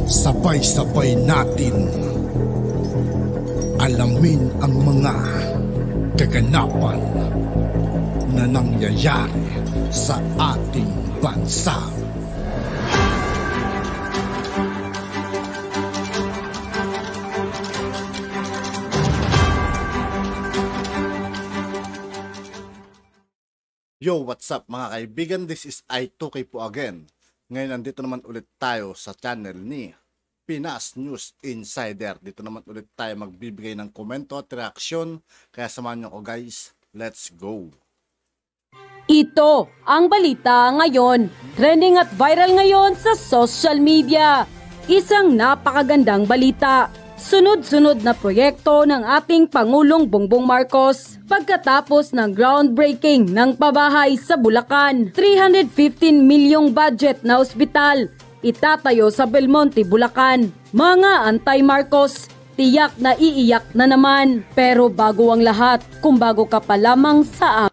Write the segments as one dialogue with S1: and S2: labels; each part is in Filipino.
S1: Sabay-sabay natin alamin ang mga kaganapan na nangyayari sa ating bansa.
S2: Yo, what's up mga kaibigan? This is I2K po again. Ngayon nandito naman ulit tayo sa channel ni Pinas News Insider. Dito naman ulit tayo magbibigay ng komento at reaksyon. Kaya samahan niyo ko guys. Let's go!
S3: Ito ang balita ngayon. Trending at viral ngayon sa social media. Isang napakagandang balita. Sunod-sunod na proyekto ng ating Pangulong Bongbong Marcos pagkatapos ng groundbreaking ng pabahay sa Bulacan. 315 milyong budget na ospital itatayo sa Belmonte, Bulacan. Mga anti-Marcos, tiyak na iiyak na naman. Pero bago ang lahat, kung bago ka pa lamang
S2: sa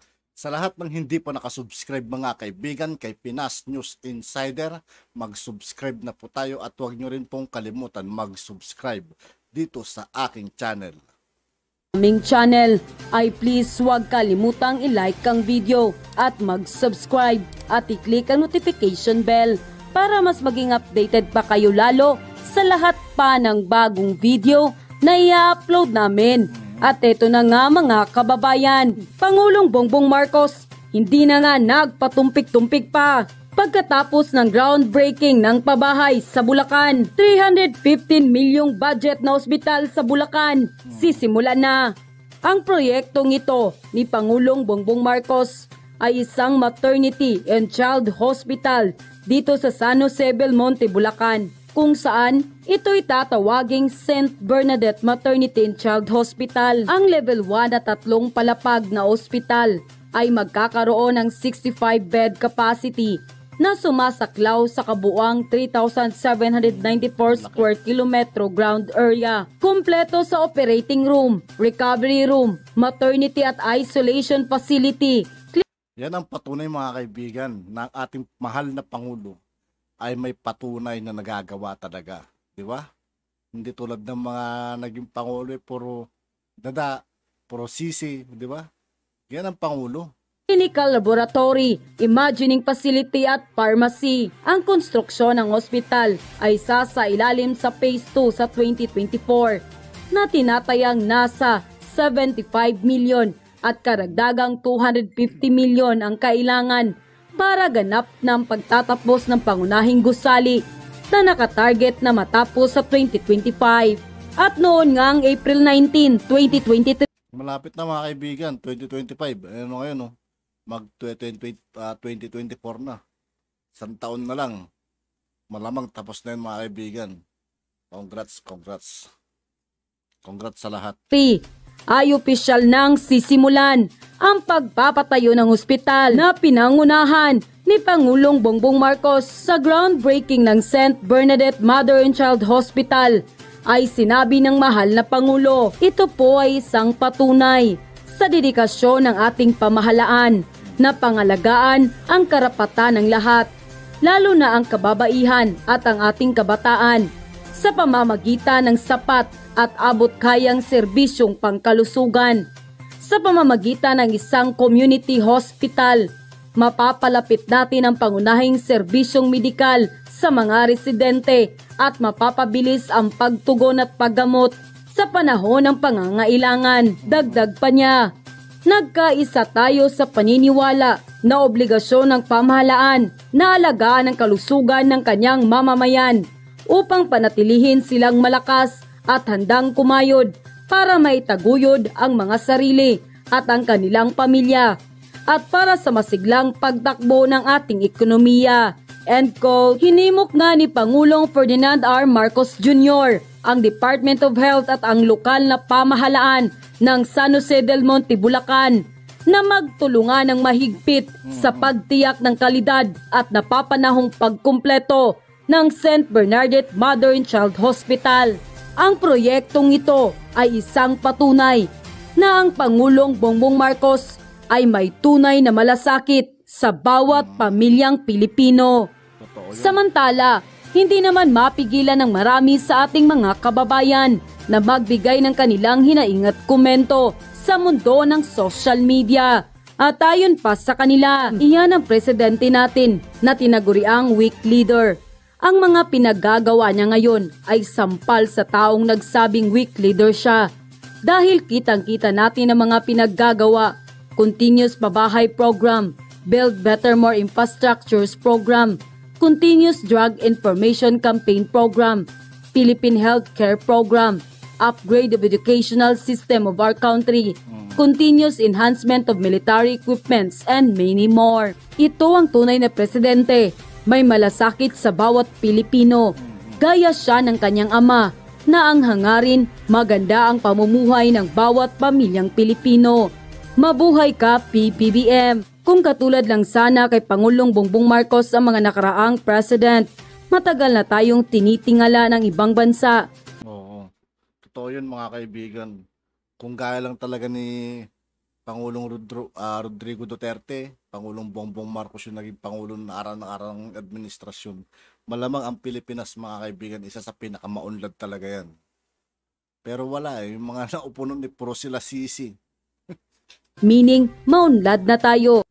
S2: lahat ng hindi pa nakasubscribe mga kaibigan kay Pinas News Insider, mag-subscribe na po tayo at huwag nyo rin pong kalimutan mag-subscribe dito sa aking channel.
S3: Aming channel ay please huwag kalimutang i-like ang video at mag-subscribe at i-click ang notification bell para mas maging updated pa kayo lalo sa lahat pa ng bagong video na i-upload namin. At eto na nga mga kababayan, Pangulong Bongbong Marcos hindi na nga nagpatumpik-tumpik pa. Pagkatapos ng groundbreaking ng pabahay sa Bulacan, 315 milyong budget na ospital sa Bulacan, sisimulan na. Ang proyektong ito ni Pangulong Bongbong Marcos ay isang maternity and child hospital dito sa San Jose, Belmonte, Bulacan, kung saan ito'y tatawaging St. Bernadette Maternity and Child Hospital. Ang level 1 na 3 palapag na ospital ay magkakaroon ng 65-bed capacity na sumasaklaw sa kabuuang 3,794 square kilometro ground area. Kumpleto sa operating room, recovery room, maternity at isolation facility.
S2: Yan ang patunay mga kaibigan ng ating mahal na Pangulo ay may patunay na nagagawa talaga. Di ba? Hindi tulad ng mga naging Pangulo puro dada, puro sisi, di ba? Yan ang Pangulo.
S3: Clinical laboratory, imagining facility at pharmacy. Ang konstruksyon ng ospital ay sasailalim sa Phase 2 sa 2024 na tinatayang nasa 75 milyon at karagdagang 250 milyon ang kailangan para ganap ng pagtatapos ng pangunahing gusali na nakatarget na matapos sa 2025. At noon nga ang April 19, 2023.
S2: Malapit na mga kaibigan, 2025. Ano ngayon no? Mag-2024 na. Isang taon na lang. Malamang tapos na yun mga kaibigan. Congrats, congrats. Congrats sa lahat.
S3: Ay opisyal nang sisimulan ang pagpapatayo ng ospital na pinangunahan ni Pangulong Bongbong Marcos sa groundbreaking ng St. Bernadette Mother and Child Hospital. Ay sinabi ng mahal na Pangulo, ito po ay isang patunay sa dedikasyon ng ating pamahalaan na pangalagaan ang karapatan ng lahat, lalo na ang kababaihan at ang ating kabataan, sa pamamagitan ng sapat at abot-kayang serbisyong pangkalusugan. Sa pamamagitan ng isang community hospital, mapapalapit natin ang pangunahing serbisyong medikal sa mga residente at mapapabilis ang pagtugon at paggamot sa panahon ng pangangailangan. Dagdag pa niya, nagkaisa tayo sa paniniwala na obligasyon ng pamahalaan na alagaan ang kalusugan ng kanyang mamamayan upang panatilihin silang malakas at handang kumayod para maitaguyod ang mga sarili at ang kanilang pamilya at para sa masiglang pagtakbo ng ating ekonomiya. End quote. Hinimok nga ni Pangulong Ferdinand R. Marcos Jr. ang Department of Health at ang lokal na pamahalaan ng San Jose del Monte, Bulacan na magtulungan ng mahigpit sa pagtiyak ng kalidad at napapanahong pagkumpleto ng St. Bernadette Mother and Child Hospital. Ang proyektong ito ay isang patunay na ang Pangulong Bongbong Marcos ay may tunay na malasakit sa bawat pamilyang Pilipino. Samantala, hindi naman mapigilan ng marami sa ating mga kababayan na magbigay ng kanilang hinaing at komento sa mundo ng social media. At ayon pa sa kanila, iyan ang presidente natin na tinaguriang weak leader. Ang mga pinaggagawa niya ngayon ay sampal sa taong nagsabing weak leader siya. Dahil kitang-kita natin ang mga pinaggagawa, continuous pabahay program, build better more infrastructures program, continuous drug information campaign program, Philippine Healthcare Program, upgrade of educational system of our country, continuous enhancement of military equipments, and many more. Ito ang tunay na presidente, may malasakit sa bawat Pilipino. Gaya siya ng kanyang ama, na ang hangarin maganda ang pamumuhay ng bawat pamilyang Pilipino. Mabuhay ka, PBBM! Kung katulad lang sana kay Pangulong Bongbong Marcos ang mga nakaraang president, matagal na tayong tinitingala ng ibang bansa.
S2: Oo. Totoo yun mga kaibigan. Kung gaya lang talaga ni Pangulong Rodrigo Duterte, Pangulong Bongbong Marcos yung naging Pangulo ng araw-ng administrasyon, malamang ang Pilipinas mga kaibigan, isa sa pinakamaunlad talaga yan. Pero wala yung mga naupo nun ni puro sila sisi.
S3: Meaning, maunlad na tayo.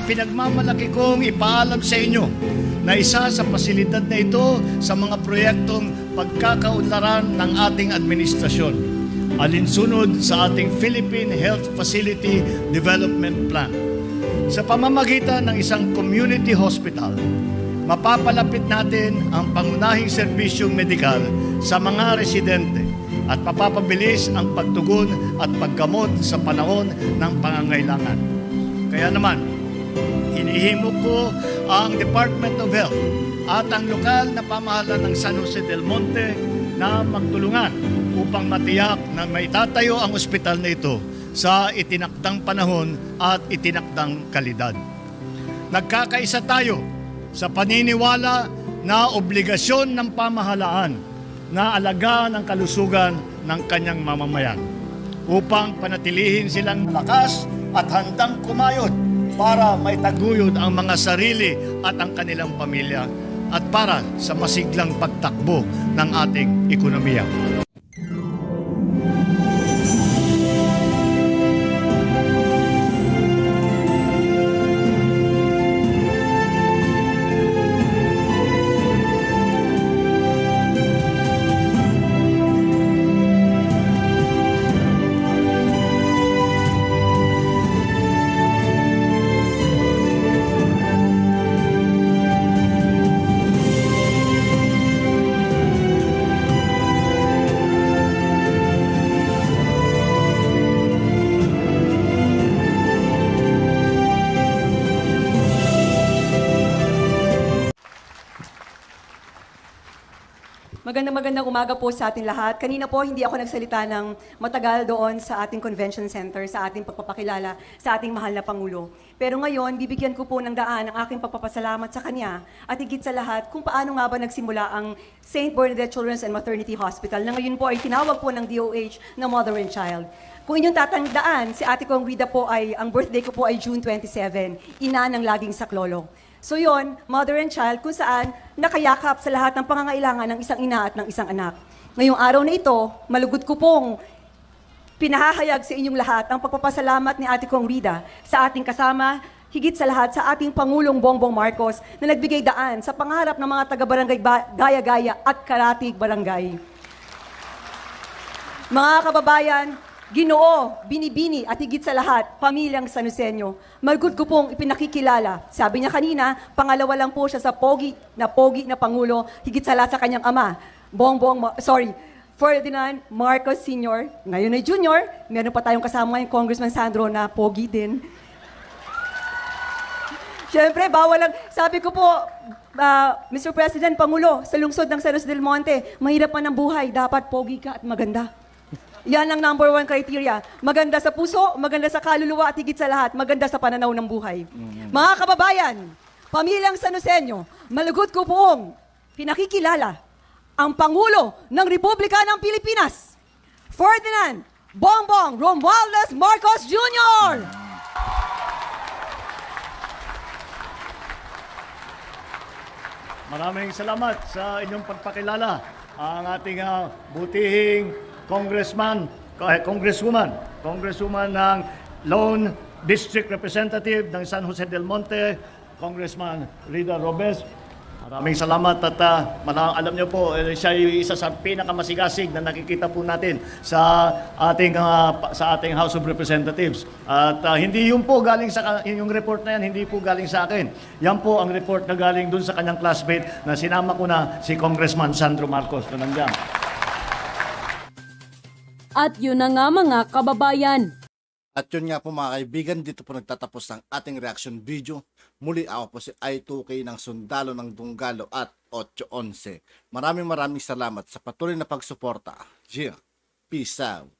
S4: Pinagmamalaki kong ipaalam sa inyo na isa sa pasilidad na ito sa mga proyektong pagkakaunlaran ng ating administrasyon, alinsunod sa ating Philippine Health Facility Development Plan. Sa pamamagitan ng isang community hospital, mapapalapit natin ang pangunahing serbisyong medikal sa mga residente at mapapabilis ang pagtugon at paggamot sa panahon ng pangangailangan. Kaya naman, hinihimok ko ang Department of Health at ang lokal na pamahalaan ng San Jose del Monte na magtulungan upang matiyak na maitatayo ang ospital na ito sa itinakdang panahon at itinakdang kalidad. Nagkakaisa tayo sa paniniwala na obligasyon ng pamahalaan na alagaan ang kalusugan ng kanyang mamamayan upang panatilihin silang malakas at handang kumayod para maitaguyod ang mga sarili at ang kanilang pamilya at para sa masiglang pagtakbo ng ating ekonomiya.
S5: Magandang umaga po sa ating lahat. Kanina po hindi ako nagsalita ng matagal doon sa ating convention center, sa ating pagpapakilala sa ating mahal na Pangulo. Pero ngayon, bibigyan ko po ng daan ang aking pagpapasalamat sa Kanya at higit sa lahat kung paano nga ba nagsimula ang St. Bernadette Children's and Maternity Hospital na ngayon po ay tinawag po ng DOH na Mother and Child. Kung inyong tatandaan, si Ate Kong Rida po ang birthday ko po ay June 27, ina ng laging saklolo. So yon, mother and child, kung saan nakayakap sa lahat ng pangangailangan ng isang ina at ng isang anak. Ngayong araw na ito, malugod ko pong pinahahayag sa inyong lahat ang pagpapasalamat ni Ate Kong Rida sa ating kasama higit sa lahat sa ating Pangulong Bongbong Marcos na nagbigay daan sa pangarap ng mga taga-barangay Gaya-Gaya at Karatig Barangay. Mga kababayan, Ginoo, Binibini at higit sa lahat, pamilyang Sanuseño, malugod ko pong ipinakikilala. Sabi niya kanina, pangalawa lang po siya sa pogi na Pangulo, higit sa lahat sa kanyang ama, Ferdinand Marcos Sr., ngayon ay Junior, meron pa tayong kasama ngayon, Congressman Sandro na pogi din. Siyempre, bawal lang. Sabi ko po, Mr. President, Pangulo, sa lungsod ng San Jose del Monte, mahirap man ang buhay, dapat pogi ka at maganda. Yan ang number 1 criteria. Maganda sa puso, maganda sa kaluluwa at higit sa lahat, maganda sa pananaw ng buhay. Mga kababayan, pamilyang Sanuseño, malugod ko poong pinakikilala ang Pangulo ng Republika ng Pilipinas, Ferdinand Bongbong Romualdez Marcos Jr.
S4: Maraming salamat sa inyong pagpakilala. Ang ating butihing Congresswoman ng Lone District Representative ng San Jose del Monte, Congressman Rida Robes. Maraming salamat at alam niyo po, siya ay isa sa pinakamasigasig na nakikita po natin sa ating House of Representatives. At hindi yun po galing sa yung report na yan, hindi po galing sa akin. Yan po ang report na galing dun sa kanyang classmate na sinama ko na si Congressman Sandro Marcos na nandiyan.
S3: At yun na nga mga kababayan.
S2: At yun nga po mga kaibigan, dito po nagtatapos ang ating reaction video. Muli ako po si I2K ng Sundalo ng Dunggalo at 811. Maraming salamat sa patuloy na pagsuporta. Yeah. Peace out.